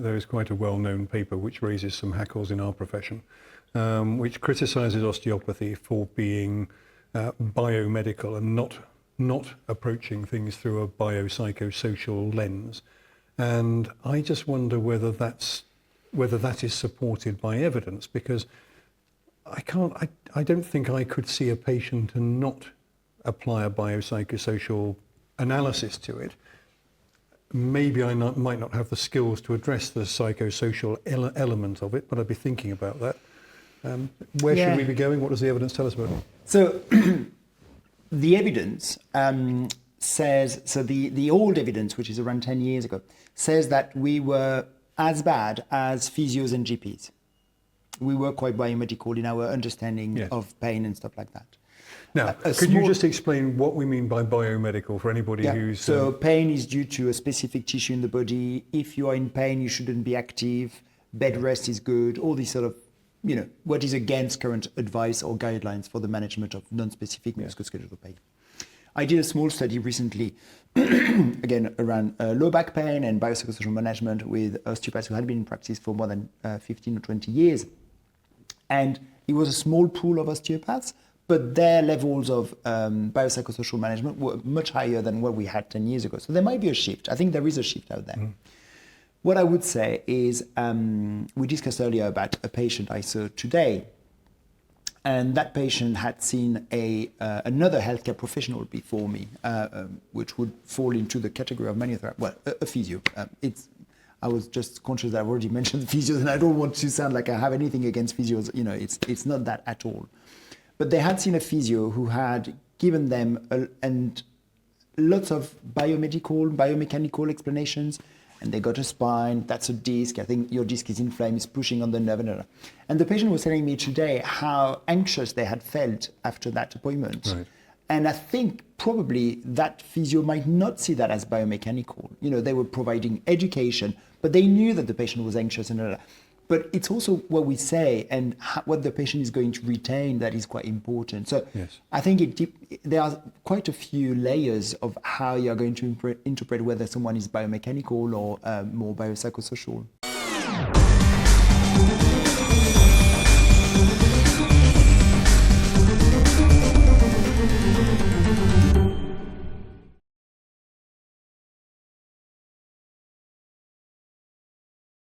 there is quite a well-known paper which raises some hackles in our profession, which criticises osteopathy for being biomedical and not approaching things through a biopsychosocial lens. And I just wonder whether that is supported by evidence, because I don't think I could see a patient and not apply a biopsychosocial analysis to it. Maybe I might not have the skills to address the psychosocial element of it, but I'd be thinking about that. Where should we be going? What does the evidence tell us about it? So the evidence says, so the old evidence, which is around 10 years ago, says that we were as bad as physios and GPs. We were quite biomedical in our understanding of pain and stuff like that. Now, could you just explain what we mean by biomedical for anybody who's... So pain is due to a specific tissue in the body. If you are in pain, you shouldn't be active. Bed rest is good. All these sort of, what is against current advice or guidelines for the management of non-specific musculoskeletal pain. I did a small study recently, again, around low back pain and biopsychosocial management with osteopaths who had been in practice for more than 15 or 20 years. And it was a small pool of osteopaths, but their levels of biopsychosocial management were much higher than what we had 10 years ago. So there might be a shift. I think there is a shift out there. What I would say is, we discussed earlier about a patient I saw today, and that patient had seen another healthcare professional before me, which would fall into the category of manual well, a physio. I was just conscious that I've already mentioned physios, and I don't want to sound like I have anything against physios. It's not that at all. But they had seen a physio who had given them lots of biomechanical explanations, and they got a spine, that's a disc, I think your disc is inflamed, it's pushing on the nerve. And the patient was telling me today how anxious they had felt after that appointment. Right. And I think probably that physio might not see that as biomechanical. They were providing education, but they knew that the patient was anxious and but it's also what we say and what the patient is going to retain that is quite important. So I think there are quite a few layers of how you're going to interpret whether someone is biomechanical or more biopsychosocial.